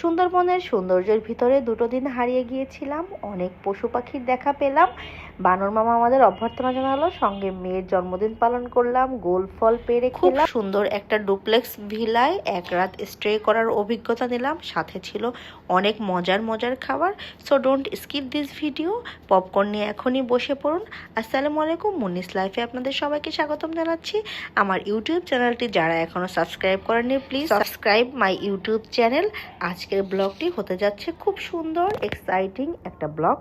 সুন্দরবনের সৌন্দর্যের ভিতরে দুটো দিন হারিয়ে গিয়েছিলাম, অনেক পশু পাখির দেখা পেলাম। বানর মামা আমাদের অভ্যর্থনা জানালো, সঙ্গে মেয়ের জন্মদিন পালন করলাম, গোল ফল পেরে খেলাম। সুন্দর একটা ডুপ্লেক্স ভিলায় এক রাত স্টে করার অভিজ্ঞতা নিলাম, সাথে ছিল অনেক মজার মজার খাবার। So don't skip this video. Popcorn নিয়ে এখনই বসে পড়ুন। আসসালামু আলাইকুম, মুন্নিস লাইফে আপনাদের সবাইকে স্বাগতম জানাচ্ছি। আমার ইউটিউব চ্যানেলটি যারা এখনো সাবস্ক্রাইব করেননি, please subscribe my YouTube channel. আজকের ব্লগটি হতে যাচ্ছে খুব সুন্দর এক্সাইটিং একটা ব্লগ।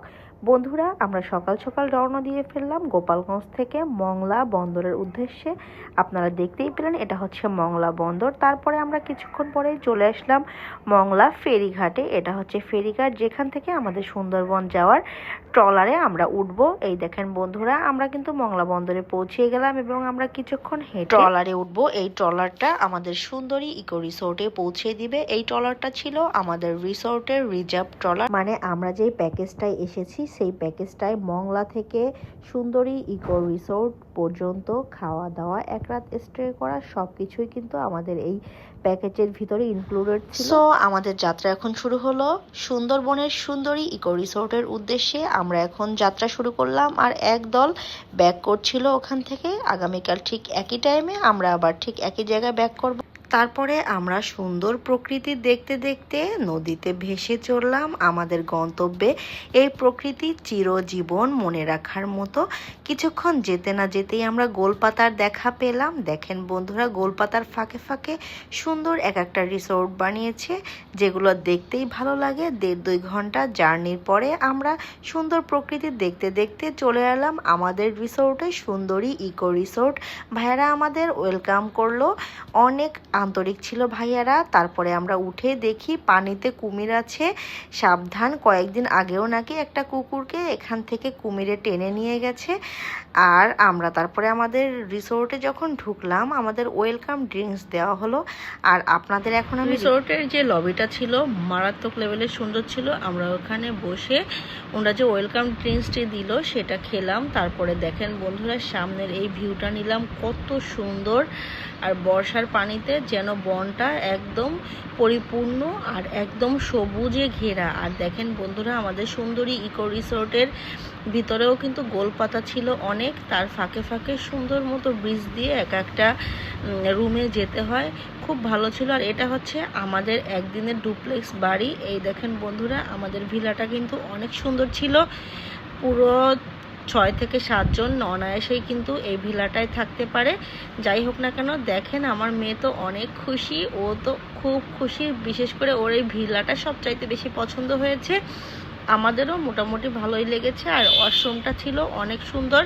বন্ধুরা, আমরা সকাল সকাল রওনা দিয়ে ফেললাম গোপালগঞ্জ থেকে মংলা বন্দরের উদ্দেশ্যে। আপনারা দেখতেই পেলেন এটা হচ্ছে মংলা বন্দর। তারপরে আমরা কিছুক্ষণ পরেই চলে আসলাম মংলা ফেরিঘাটে। এটা হচ্ছে ফেরিঘাট, যেখান থেকে আমাদের সুন্দরবন যাওয়ার ট্রলারে আমরা উঠবো। এই দেখেন বন্ধুরা, আমরা কিন্তু মংলা বন্দরে পৌঁছে গেলাম এবং আমরা কিছুক্ষণ হেঁটে ট্রলারে উঠবো। এই ট্রলারটা আমাদের সুন্দরী ইকো রিসোর্টে পৌঁছে দিবে। এই ট্রলারটা ছিল আমাদের রিসোর্টের রিজার্ভ ট্রলার, মানে আমরা যেই প্যাকেজটায় এসেছি সেই প্যাকেজটায় মংলা থেকে সুন্দরী ইকো রিসোর্ট পর্যন্ত খাওয়া দাওয়া, এক রাত স্টে করা, সবকিছুই কিন্তু আমাদের এই প্যাকেজের ভিতরে ইনক্লুডেড ছিল। সো আমাদের যাত্রা এখন শুরু হলো সুন্দরবনের সুন্দরী ইকো রিসোর্টের উদ্দেশ্যে। আমরা এখন যাত্রা শুরু করলাম আর একদল ব্যাক করছিল ওখান থেকে। আগামীকাল ঠিক একই টাইমে আমরা আবার ঠিক একই জায়গায় ব্যাক করব। তারপরে আমরা সুন্দর প্রকৃতি দেখতে দেখতে নদীতে ভেসে চললাম আমাদের গন্তব্যে। এই প্রকৃতি চিরজীবন মনে রাখার মতো। কিছুক্ষণ যেতে না যেতেই আমরা গোলপাতার দেখা পেলাম। দেখেন বন্ধুরা, গোলপাতার ফাঁকে ফাঁকে সুন্দর এক একটা রিসোর্ট বানিয়েছে, যেগুলো দেখতেই ভালো লাগে। 1.5-2 ঘন্টা জার্নির পরে আমরা সুন্দর প্রকৃতি দেখতে দেখতে চলে এলাম আমাদের রিসোর্টে, সুন্দরী ইকো রিসোর্ট। ভাইয়ারা আমাদের ওয়েলকাম করলো, অনেক আন্তরিক ছিল ভাইয়ারা। তারপরে আমরা উঠে দেখি পানিতে কুমির আছে, সাবধান। কয়েকদিন আগেও নাকি একটা কুকুরকে এখান থেকে কুমিরে টেনে নিয়ে গেছে। আর আমরা তারপরে আমাদের রিসোর্টে যখন ঢুকলাম, আমাদের ওয়েলকাম ড্রিঙ্কস দেওয়া হলো। আর আপনাদের এখন আমি রিসোর্টের যে লবিটা ছিল মারাত্মক লেভেলের সুন্দর ছিল। আমরা ওখানে বসে ওনারা যে ওয়েলকাম ড্রিঙ্কসটি দিল সেটা খেলাম। তারপরে দেখেন বন্ধুরা, সামনের এই ভিউটা নিলাম, কত সুন্দর। আর বর্ষার পানিতে যেন বনটা একদম পরিপূর্ণ আর একদম সবুজে ঘেরা। আর দেখেন বন্ধুরা, আমাদের সুন্দরী ইকো রিসোর্টের ভিতরেও কিন্তু গোলপাতা ছিল অনেক। তার ফাঁকে ফাঁকে সুন্দর মতো ব্রিজ দিয়ে এক একটা রুমে যেতে হয়, খুব ভালো ছিল। আর এটা হচ্ছে আমাদের একদিনের ডুপ্লেক্স বাড়ি। এই দেখেন বন্ধুরা, আমাদের ভিলাটা কিন্তু অনেক সুন্দর ছিল। পুরো 6 থেকে 7 জন অনায়াসেই কিন্তু এই ভিলাটায় থাকতে পারে। যাই হোক না কেন, দেখেন আমার মেয়ে তো অনেক খুশি, ও তো খুব খুশি। বিশেষ করে ওর এই ভিলাটা সবচাইতে বেশি পছন্দ হয়েছে। আমাদেরও মোটামুটি ভালোই লেগেছে। আর ওয়াশরুমটা ছিল অনেক সুন্দর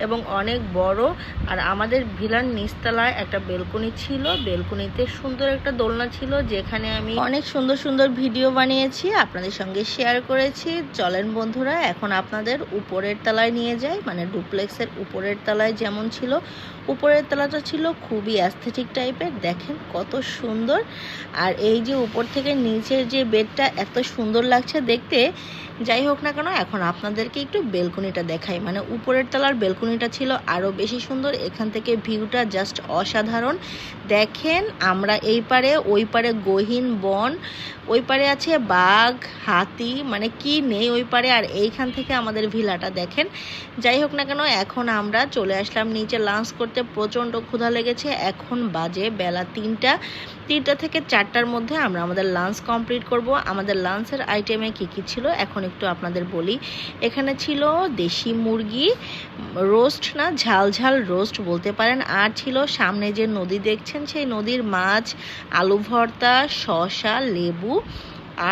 এবং অনেক বড়। আর আমাদের ভিলার নিচতলায় একটা বেলকনি ছিল, বেলকনিতে সুন্দর একটা দোলনা ছিল, যেখানে আমি অনেক সুন্দর সুন্দর ভিডিও বানিয়েছি, আপনাদের সঙ্গে শেয়ার করেছি। চলেন বন্ধুরা, এখন আপনাদের উপরের তলায় নিয়ে যাই, মানে ডুপ্লেক্সের উপরের তলায় যেমন ছিল, উপরের তলাটা ছিল খুবই অ্যাস্থেটিক টাইপের। দেখেন কত সুন্দর। আর এই যে উপর থেকে নিচের যে বেডটা এত সুন্দর লাগছে দেখতে। যাই হোক না কেন, এখন আপনাদেরকে একটু বেলকনিটা দেখাই। মানে উপরের তলার বেলকনিটা ছিল আরও বেশি সুন্দর। এখান থেকে ভিউটা জাস্ট অসাধারণ। দেখেন আমরা এই পারে ওই পারে গহীন বন, ওই পারে আছে বাঘ, হাতি, মানে কি নেই ওই পারে। আর এইখান থেকে আমাদের ভিলাটা দেখেন। যাই হোক না কেন, এখন আমরা চলে আসলাম নিচে লাঞ্চ করতে। প্রচণ্ড ক্ষুধা লেগেছে। এখন বাজে বেলা 3টা থেকে 4টার মধ্যে আমরা আমাদের লাঞ্চ কমপ্লিট করব। আমাদের লাঞ্চের আইটেমে কি কি ছিল এখন একটু আপনাদের বলি। এখানে ছিল দেশি মুরগি রোস্ট, না ঝাল ঝাল রোস্ট বলতে পারেন। আর ছিল সামনে যে নদী দেখছেন সেই নদীর মাছ, আলু ভর্তা, শসা, লেবু,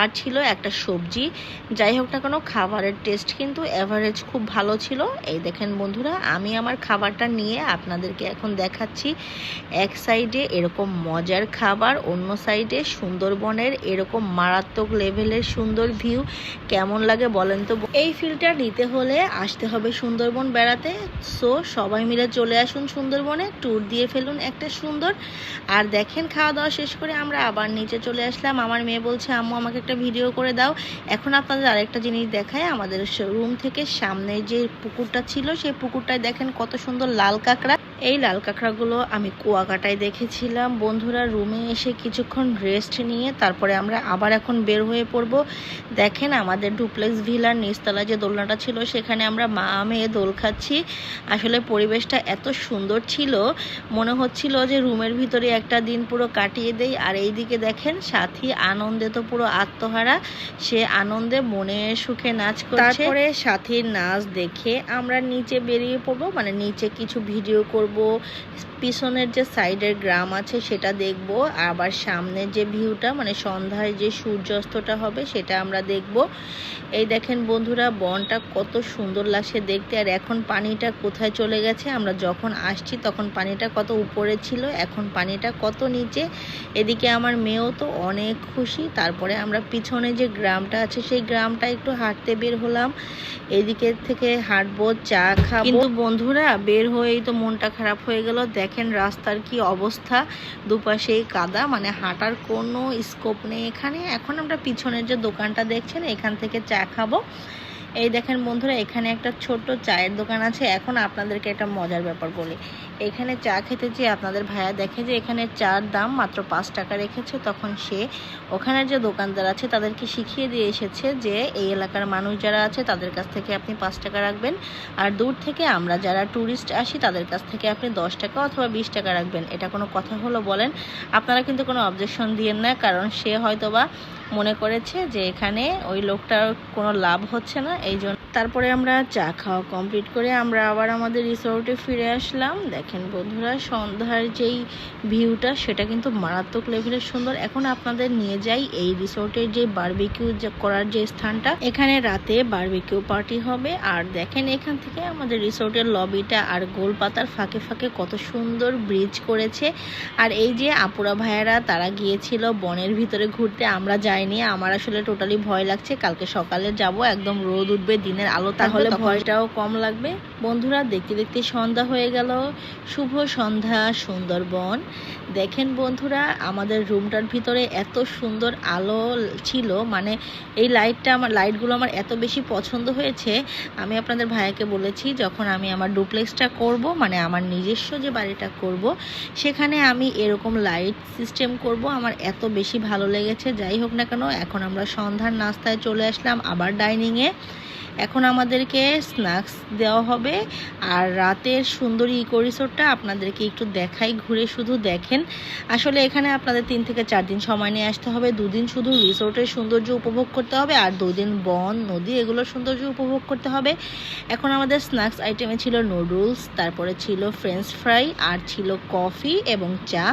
আর ছিল একটা সবজি। যাই হোক না কেন, খাবারের টেস্ট কিন্তু এভারেজ খুব ভালো ছিল। এই দেখেন বন্ধুরা, আমি আমার খাবারটা নিয়ে আপনাদেরকে এখন দেখাচ্ছি। এক সাইডে এরকম মজার খাবার, অন্য সাইডে সুন্দরবনের এরকম মারাত্মক লেভেলের সুন্দর ভিউ। কেমন লাগে বলেন তো? এই ফিলটা নিতে হলে আসতে হবে সুন্দরবন বেড়াতে। সো সবাই মিলে চলে আসুন সুন্দরবনে, ট্যুর দিয়ে ফেলুন একটা সুন্দর। আর দেখেন, খাওয়া দাওয়া শেষ করে আমরা আবার নিচে চলে আসলাম। আমার মেয়ে বলছে, আম্মু আমাকে একটা ভিডিও করে দাও। এখন আপনাদের আরেকটা জিনিস দেখায়। আমাদের রুম থেকে সামনে যে পুকুরটা ছিল সেই পুকুরটায় দেখেন কত সুন্দর লাল কাঁকড়া। এই লাল কাঁকড়াগুলো আমি কুয়াকাটায় দেখেছিলাম। বন্ধুরা রুমে এসে কিছুক্ষণ রেস্ট নিয়ে তারপরে আমরা আবার এখন বের হয়ে পড়ব। দেখেন আমাদের ডুপ্লেক্স ভিলার নিচতলা যে দোলনাটা ছিল সেখানে আমরা মা মেয়ে দোল খাচ্ছি। আসলে পরিবেশটা এত সুন্দর ছিল, মনে হচ্ছিল যে রুমের ভিতরে একটা দিন পুরো কাটিয়ে দেই। আর এইদিকে দেখেন সাথী আনন্দে তো পুরো আত্মহারা, সে আনন্দে মনে সুখে নাচ করছে। তারপরে সাথীর নাচ দেখে আমরা নিচে বেরিয়ে পড়বো, মানে নিচে কিছু ভিডিও করব, পিছনের যে সাইডের গ্রাম আছে সেটা দেখব, আবার সামনের যে ভিউটা মানে সন্ধ্যায় যে সূর্যাস্তটা হবে সেটা আমরা দেখব। এই দেখেন বন্ধুরা বনটা কত সুন্দর লাগছে দেখতে। আর এখন পানিটা কোথায় চলে গেছে, আমরা যখন আসছি তখন পানিটা কত উপরে ছিল, এখন পানিটা কত নিচে। এদিকে আমার মেয়েও তো অনেক খুশি। তারপরে আমরা পিছনে যে গ্রামটা আছে সেই গ্রামটা একটু হাঁটতে বের হলাম, এদিকে থেকে হাঁটবো, চা খাবো। কিন্তু বন্ধুরা বের হয়েই তো মনটা খারাপ হয়ে গেল। দেখেন রাস্তার কি অবস্থা, দুপাশেই কাদা, মানে হাঁটার কোনো স্কোপ নেই এখানে। এখন আমরা পিছনের যে দোকানটা দেখছেন এখান থেকে চা খাবো। এই দেখেন বন্ধুরা এখানে একটা ছোট্ট চায়ের দোকান আছে। এখন আপনাদেরকে একটা মজার ব্যাপার বলি, এখানে চা খেতে যেয়ে আপনাদের ভাইয়া দেখে যে এখানে চার দাম মাত্র 5 টাকা রেখেছে। তখন সে ওখানের যে দোকানদার আছে তাদেরকে শিখিয়ে দিয়ে এসেছে যে এই এলাকার মানুষ যারা আছে তাদের কাছ থেকে আপনি 5 টাকা রাখবেন, আর দূর থেকে আমরা যারা ট্যুরিস্ট আসি তাদের কাছ থেকে আপনি 10 টাকা অথবা 20 টাকা রাখবেন। এটা কোনো কথা হলো বলেন? আপনারা কিন্তু কোনো অবজেকশন দিয়েন না, কারণ সে হয়তোবা মনে করেছে যে এখানে ওই লোকটার কোনো লাভ হচ্ছে না, এই জন্য। তারপরে আমরা চা খাওয়া কমপ্লিট করে আমরা আবার আমাদের রিসোর্টে ফিরে আসলাম। দেখেন বন্ধুরা সন্ধ্যার যেই ভিউটা সেটা কিন্তু মারাত্মক লেভেলের সুন্দর। এখন আপনাদের নিয়ে যাই এই রিসোর্টের যে বারবিকিউ করার যে স্থানটা, এখানে রাতে বারবিকিউ পার্টি হবে। আর দেখেন এখান থেকে আমাদের রিসোর্টের লবিটা আর গোলপাতার ফাঁকে ফাঁকে কত সুন্দর ব্রিজ করেছে। আর এই যে আপুরা ভাইয়ারা তারা গিয়েছিল বনের ভিতরে ঘুরতে, আমরা যাইনি, আমার আসলে টোটালি ভয় লাগছে। কালকে সকালে যাব, একদম রোদ উঠবে, দিনের আলো, তাহলে ভয়টাও কম লাগবে। বন্ধুরা দেখতে দেখতে সন্ধ্যা হয়ে গেল। শুভ সন্ধ্যা সুন্দরবন। দেখেন বন্ধুরা আমাদের রুমটার ভিতরে এত সুন্দর আলো ছিল, মানে এই লাইটগুলো আমার এত বেশি পছন্দ হয়েছে। আমি আপনাদের ভাইয়াকে বলেছি যখন আমি আমার ডুপ্লেক্সটা করব, মানে আমার নিজস্ব যে বাড়িটা করব, সেখানে আমি এরকম লাইট সিস্টেম করব। আমার এত বেশি ভালো লেগেছে। যাই হোক না কেন, এখন আমরা সন্ধ্যার নাস্তায় চলে আসলাম আবার ডাইনিংয়ে। এখন আমাদেরকে স্ন্যাক্স দেওয়া হবে। আর রাতের সুন্দর ইকো রিসোর্টটা আপনাদেরকে একটু দেখাই, ঘুরে শুধু দেখেন। আসলে এখানে আপনাদের 3 থেকে 4 দিন সময় নিয়ে আসতে হবে। 2 দিন শুধু রিসোর্টের সৌন্দর্য উপভোগ করতে হবে, আর 2 দিন বন নদী এগুলোর সৌন্দর্য উপভোগ করতে হবে। এখন আমাদের স্ন্যাক্স আইটেমে ছিল নুডলস, তারপরে ছিল ফ্রেঞ্চ ফ্রাই, আর ছিল কফি এবং চা।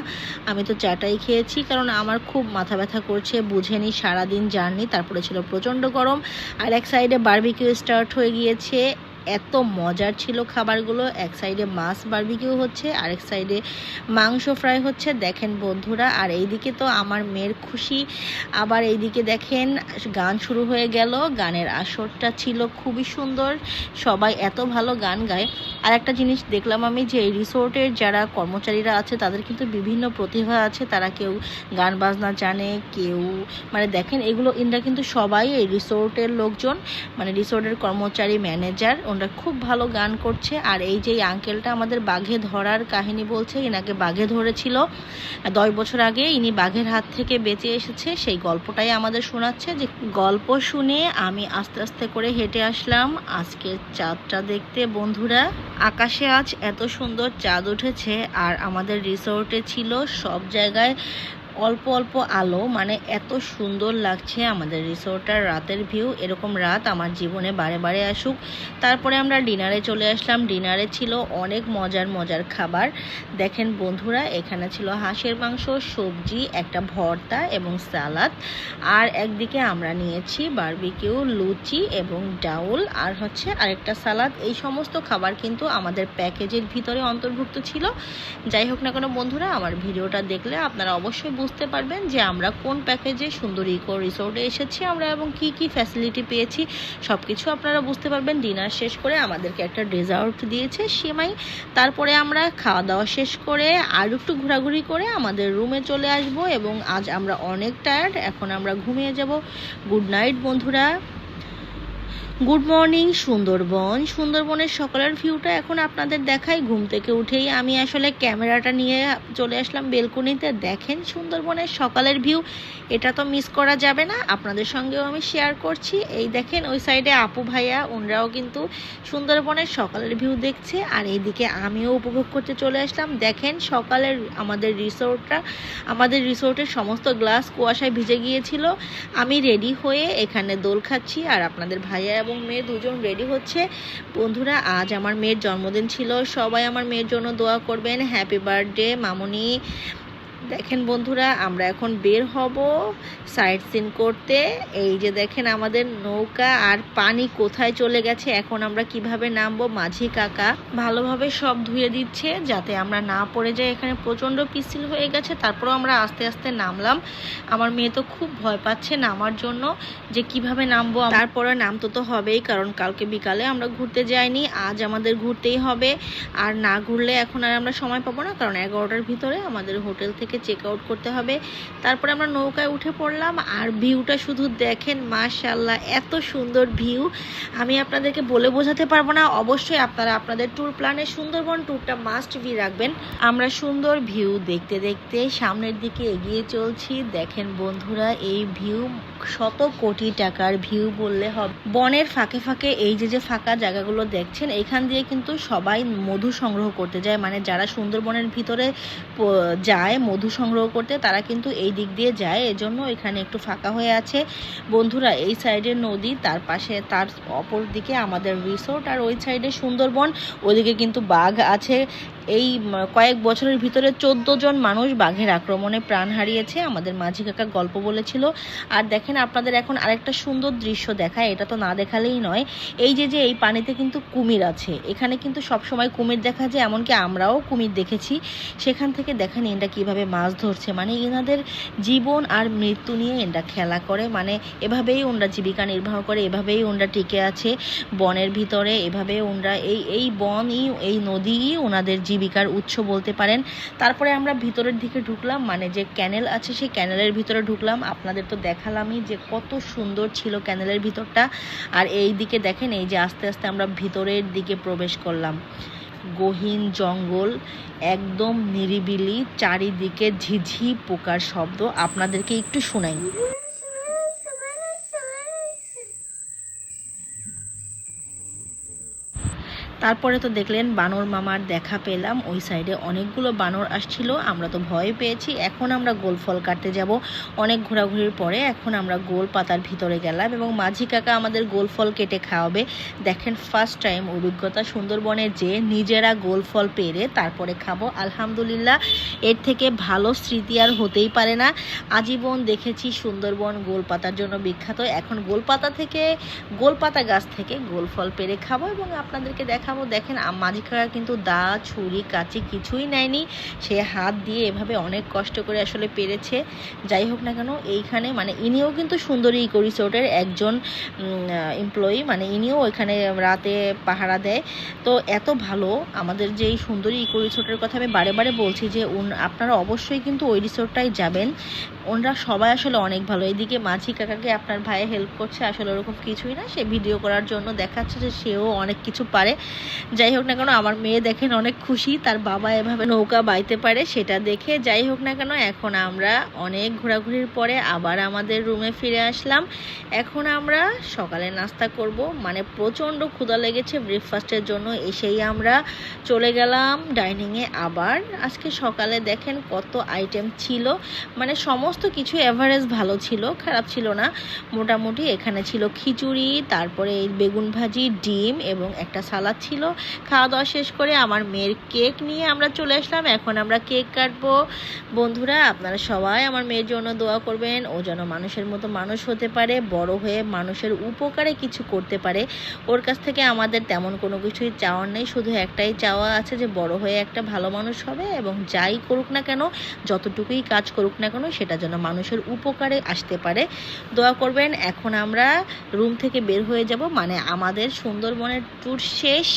আমি তো চাটাই খেয়েছি কারণ আমার খুব মাথা ব্যথা করছে, বুঝেনি সারাদিন জার্নি, তারপরে ছিল প্রচণ্ড গরম। আর এক সাইডে বারবিকিউ স্টার্ট হয়ে গিয়েছে। এত মজার ছিল খাবারগুলো। এক সাইডে মাছ বারবিকিউ হচ্ছে, আরেক সাইডে মাংস ফ্রাই হচ্ছে। দেখেন বন্ধুরা, আর এইদিকে তো আমার মেয়ের খুশি। আবার এইদিকে দেখেন গান শুরু হয়ে গেল। গানের আসরটা ছিল খুবই সুন্দর, সবাই এত ভালো গান গায়। আর একটা জিনিস দেখলাম আমি যে এই রিসোর্টের যারা কর্মচারীরা আছে তাদের কিন্তু বিভিন্ন প্রতিভা আছে। তারা কেউ গান বাজনা জানে, কেউ মানে দেখেন এগুলো ইনরা কিন্তু সবাই এই রিসোর্টের লোকজন, মানে রিসোর্টের কর্মচারী, ম্যানেজার, ওনারা খুব ভালো গান করছে। আর এই যে আঙ্কেলটা আমাদের বাঘে ধরার কাহিনী বলছে, ইনাকে বাঘে ধরেছিল 10 বছর আগে, ইনি বাঘের হাত থেকে বেঁচে এসেছে, সেই গল্পটাই আমাদের শোনাচ্ছে। যে গল্প শুনে আমি আস্তে আস্তে করে হেঁটে আসলাম আজকের চাঁদটা দেখতে। বন্ধুরা আকাশে আজ এত সুন্দর চাঁদ উঠেছে, আর আমাদের রিসোর্টে ছিল সব জায়গায় অল্প অল্প আলো, মানে এত সুন্দর লাগছে আমাদের রিসোর্টটার রাতের ভিউ। এরকম রাত আমার জীবনে বারে বারে আসুক। তারপরে আমরা ডিনারে চলে আসলাম। ডিনারে ছিল অনেক মজার মজার খাবার। দেখেন বন্ধুরা এখানে ছিল হাঁসের মাংস, সবজি, একটা ভর্তা এবং সালাদ। আর একদিকে আমরা নিয়েছি বারবিকিউ, লুচি এবং ডাউল, আর হচ্ছে আরেকটা সালাদ। এই সমস্ত খাবার কিন্তু আমাদের প্যাকেজের ভিতরে অন্তর্ভুক্ত ছিল। যাই হোক না কেন বন্ধুরা, আমার ভিডিওটা দেখলে আপনারা অবশ্যই বুঝতে পারবেন যে আমরা কোন প্যাকেজে সুন্দর ইকো রিসোর্টে এসেছি আমরা, এবং কি কি ফ্যাসিলিটি পেয়েছি সব কিছু আপনারা বুঝতে পারবেন। ডিনার শেষ করে আমাদেরকে একটা ডেজার্ট দিয়েছে, সেমাই। তারপরে আমরা খাওয়া দাওয়া শেষ করে আর একটু ঘোরাঘুরি করে আমাদের রুমে চলে আসব, এবং আজ আমরা অনেক টায়ার্ড, এখন আমরা ঘুমিয়ে যাব। গুড নাইট বন্ধুরা। গুড মর্নিং সুন্দরবনের সকালের ভিউটা এখন আপনাদের দেখাই। ঘুম থেকে উঠেই আমি আসলে ক্যামেরাটা নিয়ে চলে আসলাম বেলকনিতে। দেখেন সুন্দরবনের সকালের ভিউ, এটা তো মিস করা যাবে না, আপনাদের সঙ্গেও আমি শেয়ার করছি। এই দেখেন ওই সাইডে আপু ভাইয়া, ওনারাও কিন্তু সুন্দরবনের সকালের ভিউ দেখছে, আর এইদিকে আমিও উপভোগ করতে চলে আসলাম। দেখেন সকালের আমাদের রিসোর্টের সমস্ত গ্লাস কুয়াশায় ভিজে গিয়েছিল। আমি রেডি হয়ে এখানে দোল খাচ্ছি, আর আপনাদের ভাইয়া এবং মেয়ে দুজন রেডি হচ্ছে। বন্ধুরা, আজ আমার মেয়ের জন্মদিন ছিল, সবাই আমার মেয়ের জন্য দোয়া করবেন। হ্যাপি বার্থডে মামুনি। দেখেন বন্ধুরা, আমরা এখন বের হব সাইট সিন করতে। এই যে দেখেন আমাদের নৌকা, আর পানি কোথায় চলে গেছে, এখন আমরা কিভাবে নামবো। মাঝি কাকা ভালোভাবে সব ধুয়ে দিচ্ছে যাতে আমরা না পড়ে যাই। এখানে প্রচণ্ড পিচ্ছিল হয়ে গেছে, তারপরেও আমরা আস্তে আস্তে নামলাম। আমার মেয়ে তো খুব ভয় পাচ্ছে নামার জন্য, যে কিভাবে নামবো। তারপরে নামতে তো হবেই, কারণ কালকে বিকালে আমরা ঘুরতে যাইনি, আজ আমাদের ঘুরতেই হবে। আর না ঘুরলে এখন আর আমরা সময় পাবো না, কারণ 11টার ভিতরে আমাদের হোটেল থেকে চেক আউট করতে হবে। তারপরে আমরা নৌকায় উঠে পড়লাম, আর ভিউটা শুধু দেখেন, মাশাআল্লাহ এত সুন্দর ভিউ, আমি আপনাদেরকে বলে বোঝাতে পারবো না। অবশ্যই আপনারা আপনাদের ট্যুর প্ল্যানে সুন্দরবন ট্যুরটা মাস্ট বি রাখবেন। আমরা সুন্দর ভিউ দেখতে দেখতে সামনের দিকে এগিয়ে চলছি। দেখেন বন্ধুরা, এই ভিউ শত কোটি টাকার ভিউ বললে হবে। বনের ফাঁকে ফাঁকে এই যে ফাঁকা জায়গাগুলো দেখছেন, এখান দিয়ে কিন্তু সবাই মধু সংগ্রহ করতে যায়, মানে যারা সুন্দরবনের ভিতরে যায় মধু সংগ্রহ করতে, তারা কিন্তু এই দিক দিয়ে যায়, এজন্য এখানে একটু ফাঁকা হয়ে আছে। বন্ধুরা, এই সাইডে নদী, তার পাশে তার অপর দিকে আমাদের রিসোর্ট, আর ওই সাইডে সুন্দরবন, ওদিকে কিন্তু বাঘ আছে। এই কয়েক বছরের ভিতরে 14 জন মানুষ বাঘের আক্রমণে প্রাণ হারিয়েছে, আমাদের মাঝি কাকা গল্প বলেছিল। আর দেখেন আপনাদের এখন আরেকটা সুন্দর দৃশ্য দেখায়, এটা তো না দেখালেই নয়। এই যে এই পানিতে কিন্তু কুমির আছে, এখানে কিন্তু সব সময় কুমির দেখা যায়, এমনকি আমরাও কুমির দেখেছি। সেখান থেকে দেখেন এরা কিভাবে মাছ ধরছে, মানে এনাদের জীবন আর মৃত্যু নিয়ে এরা খেলা করে, মানে এভাবেই ওনরা জীবিকা নির্বাহ করে, এভাবেই ওনরা টিকে আছে বনের ভিতরে। এভাবে ওনরা এই বনই, এই নদীই ওনাদের জীবিকার উৎস বলতে পারেন। তারপরে আমরা ভিতরের দিকে ঢুকলাম, মানে যে ক্যানেল আছে সেই ক্যানেলের ভিতরে ঢুকলাম। আপনাদের তো দেখালামই যে কত সুন্দর ছিল ক্যানেলের ভিতরটা। আর এই দিকে দেখেন, এই যে আস্তে আস্তে আমরা ভিতরের দিকে প্রবেশ করলাম। গহীন জঙ্গল, একদম নিরিবিলি, চারিদিকে ঝিঝি পোকার শব্দ। আপনাদেরকে একটু শোনাই। তারপরে তো দেখলেন বানর মামার দেখা পেলাম, ওই সাইডে অনেকগুলো বানর আসছিল, আমরা তো ভয় পেয়েছি। এখন আমরা গোল ফল কাটতে যাব, অনেক ঘোরাঘুরির পরে এখন আমরা গোল পাতার ভিতরে গেলাম, এবং মাঝি কাকা আমাদের গোল ফল কেটে খাওয়াবে। দেখেন ফার্স্ট টাইম অভিজ্ঞতা সুন্দরবনে, যে নিজেরা গোল ফল পেরে তারপরে খাবো। আলহামদুলিল্লাহ, এর থেকে ভালো স্মৃতি আর হতেই পারে না। আজীবন দেখেছি সুন্দরবন গোল পাতার জন্য বিখ্যাত, এখন গোলপাতা গাছ থেকে গোল ফল পেরে খাবো এবং আপনাদেরকে দেখাবো। দেখেন মাঝি কাকা কিন্তু দা ছুরি কাঁচি কিছুই নেয়নি, সে হাত দিয়ে এভাবে অনেক কষ্ট করে আসলে পেরেছে। যাই হোক না কেন, এইখানে মানে ইনিও কিন্তু সুন্দরী ইকো রিসোর্টের একজন এমপ্লয়ি, মানে ইনিও ওইখানে রাতে পাহারা দেয়। তো এত ভালো আমাদের যে এই সুন্দরী ইকো রিসোর্টের কথা আমি বারে বারে বলছি যে আপনারা অবশ্যই কিন্তু ওই রিসোর্টটাই যাবেন, ওনারা সবাই আসলে অনেক ভালো। এদিকে মাঝি কাকাকে আপনার ভাইয়ে হেল্প করছে, আসলে ওরকম কিছুই না, সে ভিডিও করার জন্য দেখাচ্ছে যে সেও অনেক কিছু পারে। যাই হোক না কেন, আমার মেয়ে দেখেন অনেক খুশি, তার বাবা এভাবে নৌকা বাইতে পারে সেটা দেখে। যাই হোক না কেন, এখন আমরা অনেক ঘোরাঘুরির পরে আবার আমাদের রুমে ফিরে আসলাম। এখন আমরা সকালে নাস্তা করব, মানে প্রচণ্ড ক্ষুধা লেগেছে ব্রেকফাস্টের জন্য। এসেই আমরা চলে গেলাম ডাইনিংয়ে। আবার আজকে সকালে দেখেন কত আইটেম ছিল, মানে সমস্ত কিছু এভারেজ ভালো ছিল, খারাপ ছিল না মোটামুটি। এখানে ছিল খিচুড়ি, তারপরে বেগুন ভাজি, ডিম এবং একটা সালাদ ছিল। খাওয়া দাওয়া শেষ করে আমার মেয়ের কেক নিয়ে আমরা চলে আসলাম, এখন আমরা কেক কাটবো। বন্ধুরা, আপনারা সবাই আমার মেয়ের জন্য দোয়া করবেন, ও যেন মানুষের মতো মানুষ হতে পারে, বড় হয়ে মানুষের উপকারে কিছু করতে পারে। ওর কাছ থেকে আমাদের তেমন কোনো কিছুই চাওয়ার নেই, শুধু একটাই চাওয়া আছে যে বড় হয়ে একটা ভালো মানুষ হবে, এবং যাই করুক না কেন, যতটুকুই কাজ করুক না কেন, সেটা যেন মানুষের উপকারে আসতে পারে। দোয়া করবেন। এখন আমরা রুম থেকে বের হয়ে যাব, মানে আমাদের সুন্দরবনের ট্যুর শেষ।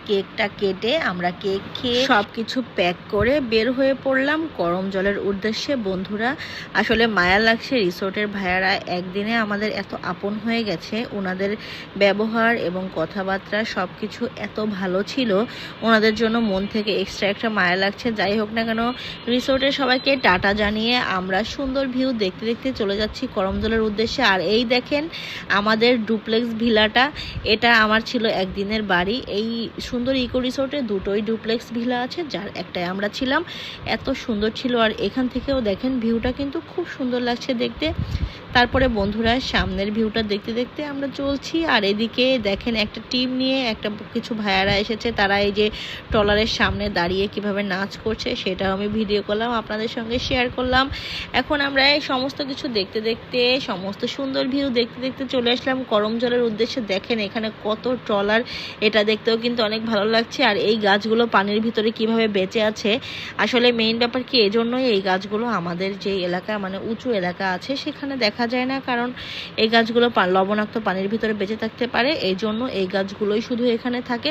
কেকটা কেটে আমরা কেক খেয়ে সবকিছু প্যাক করে বের হয়ে পড়লাম করম জলের উদ্দেশ্যে। বন্ধুরা আসলে মায়া লাগছে, রিসোর্টের ভাইয়ারা একদিনে আমাদের এত আপন হয়ে গেছে, ওনাদের ব্যবহার এবং কথাবার্তা সবকিছু এত ভালো ছিল, ওনাদের জন্য মন থেকে এক্সট্রা একটা মায়া লাগছে। যাই হোক না কেন, রিসোর্টের সবাইকে টাটা জানিয়ে আমরা সুন্দর ভিউ দেখতে দেখতে চলে যাচ্ছি করমজলের উদ্দেশ্যে। আর এই দেখেন আমাদের ডুপ্লেক্স ভিলাটা, এটা আমার ছিল একদিনের বাড়ি। এই সুন্দর ইকো রিসোর্টে দুটোই ডুপ্লেক্স ভিলা আছে, যার একটাই আমরা ছিলাম। এত সুন্দর ছিল, আর এখান থেকেও দেখেন ভিউটা কিন্তু খুব সুন্দর লাগছে দেখতে। তারপরে বন্ধুরা সামনের ভিউটা দেখতে দেখতে আমরা চলছি। আর এদিকে দেখেন একটা টিম নিয়ে কিছু ভাইয়ারা এসেছে, তারা এই যে ট্রলারের সামনে দাঁড়িয়ে কিভাবে নাচ করছে সেটাও আমি ভিডিও করলাম, আপনাদের সঙ্গে শেয়ার করলাম। এখন আমরা এই সমস্ত কিছু দেখতে দেখতে, সমস্ত সুন্দর ভিউ দেখতে দেখতে চলে আসলাম করমজলের উদ্দেশ্যে। দেখেন এখানে কত ট্রলার, এটা দেখতেও কিন্তু অনেক ভালো লাগছে। আর এই গাছগুলো পানির ভিতরে কিভাবে বেঁচে আছে, আসলে মেইন ব্যাপার কি, এজন্যই এই গাছগুলো আমাদের যে এলাকা মানে উঁচু এলাকা আছে সেখানে দেখা যায় না, কারণ এই গাছগুলো লবণাক্ত পানির ভিতরে বেঁচে থাকতে পারে, এই জন্য এই গাছগুলোই শুধু এখানে থাকে।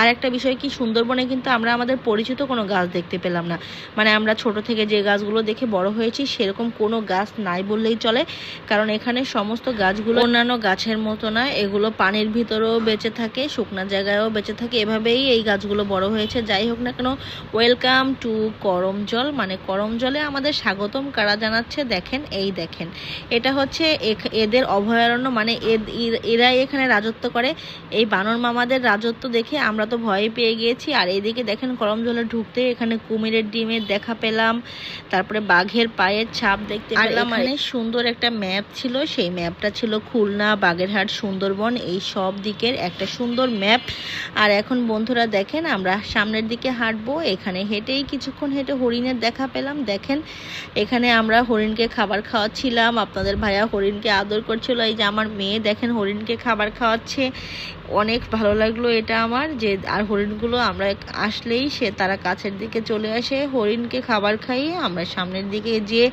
আর একটা বিষয় কি, সুন্দরবনে কিন্তু আমরা আমাদের পরিচিত কোনো গাছ দেখতে পেলাম না, মানে আমরা ছোট থেকে যে গাছগুলো দেখে বড় হয়েছি সেরকম কোনো গাছ নাই বললেই চলে, কারণ এখানে সমস্ত গাছগুলো অন্যান্য গাছের মতো না, এগুলো পানির ভিতরেও বেঁচে থাকে, শুকনা জায়গায়ও বেঁচে থাকে, এভাবেই এই গাছগুলো বড় হয়েছে। যাই হোক না কেন, ওয়েলকাম টু করমজল, মানে করমজলে আমাদের স্বাগতম কারা জানাচ্ছে দেখেন। এই দেখেন এটা হচ্ছে এদের অভয়ারণ্য, মানে এরাই এখানে রাজত্ব করে। এই বানর মামাদের রাজত্ব দেখে আমরা তো ভয় পেয়ে গিয়েছি। আর এদিকে দেখেন করমজলে ঢুকতে এখানে কুমিরের ডিমের দেখা পেলাম, তারপরে বাঘের পায়ের ছাপ দেখতে পেলাম। আর এখানে সুন্দর একটা ম্যাপ ছিল, সেই ম্যাপটা ছিল খুলনা, বাগেরহাট, সুন্দরবন এই সব দিকের একটা সুন্দর ম্যাপ। আর এখন বন্ধুরা দেখেন আমরা সামনের দিকে হাঁটবো, এখানে হেঁটেই কিছুক্ষণ হেঁটে হরিণের দেখা পেলাম। দেখেন এখানে আমরা হরিণকে খাবার খাওয়াচ্ছিলাম, আপনাদের ভাইয়া হরিণকে আদর করছিল। এই যে আমার মেয়ে দেখেন হরিণকে খাবার খাওয়াচ্ছে, অনেক ভালো লাগলো এটা আমার যে। আর হরিণগুলো আমরা আসলেই তারা কাছের দিকে চলে আসে, হরিণকে খাবার খাইয়ে আমরা সামনের দিকে যে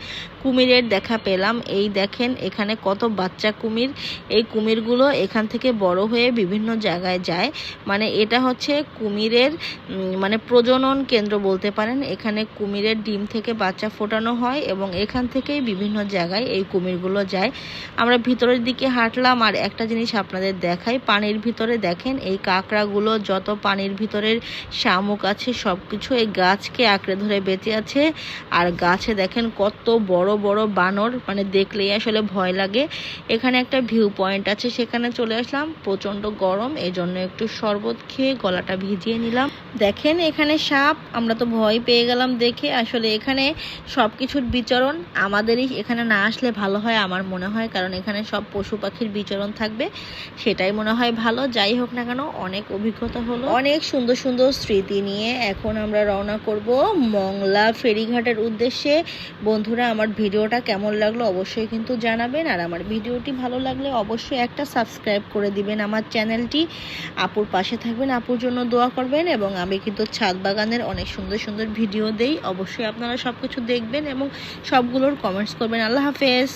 কুমিরের দেখা পেলাম। এই দেখেন এখানে কত বাচ্চা কুমির, এই কুমিরগুলো এখান থেকে বড় হয়ে বিভিন্ন জায়গায় যায়, মানে এটা হচ্ছে কুমিরের মানে প্রজনন কেন্দ্র বলতে পারেন। এখানে কুমিরের ডিম থেকে বাচ্চা ফোটানো হয় এবং এখান থেকেই বিভিন্ন জায়গায় এই কুমিরগুলো যায়। আমরা ভিতরের দিকে হাঁটলাম, আর একটা জিনিস আপনাদের দেখাই, পানির ভিতরে দেখেন এই কাঁকড়াগুলো, যত পানির ভিতরের শামুক আছে সব কিছু এই গাছকে আঁকড়ে ধরে বেঁচে আছে। আর গাছে দেখেন কত বড় বড় বানর, মানে দেখলেই আসলে ভয় লাগে। এখানে একটা ভিউ পয়েন্ট আছে, সেখানে চলে আসলাম, প্রচন্ড গরম, এই জন্য একটু শরবত খেয়ে গলাটা ভিজিয়ে নিলাম। দেখেন এখানে সাপ, আমরা তো ভয় পেয়ে গেলাম দেখে। আসলে এখানে সব কিছুর বিচরণ, আমাদেরই এখানে না আসলে ভালো হয় আমার মনে হয়, কারণ এখানে সব পশু পাখির বিচরণ থাকবে, সেটাই মনে হয় ভালো। যাই হোক না কেন, অনেক অভিজ্ঞতা হলো, অনেক সুন্দর সুন্দর স্মৃতি নিয়ে এখন আমরা রওনা করব মংলা ফেরিঘাটের উদ্দেশ্যে। বন্ধুরা আমার ভিডিওটা কেমন লাগলো অবশ্যই কিন্তু জানাবেন, আর আমার ভিডিওটি ভালো লাগলে অবশ্যই একটা সাবস্ক্রাইব করে দিবেন আমার চ্যানেলটি, আপুর পাশে থাকবেন, আপুর জন্য দোয়া করবেন। এবং আমি কিন্তু ছাদ বাগানের অনেক সুন্দর সুন্দর ভিডিও দেই, অবশ্যই আপনারা সবকিছু দেখবেন এবং সবগুলোর কমেন্টস করবেন। আল্লাহ হাফেজ।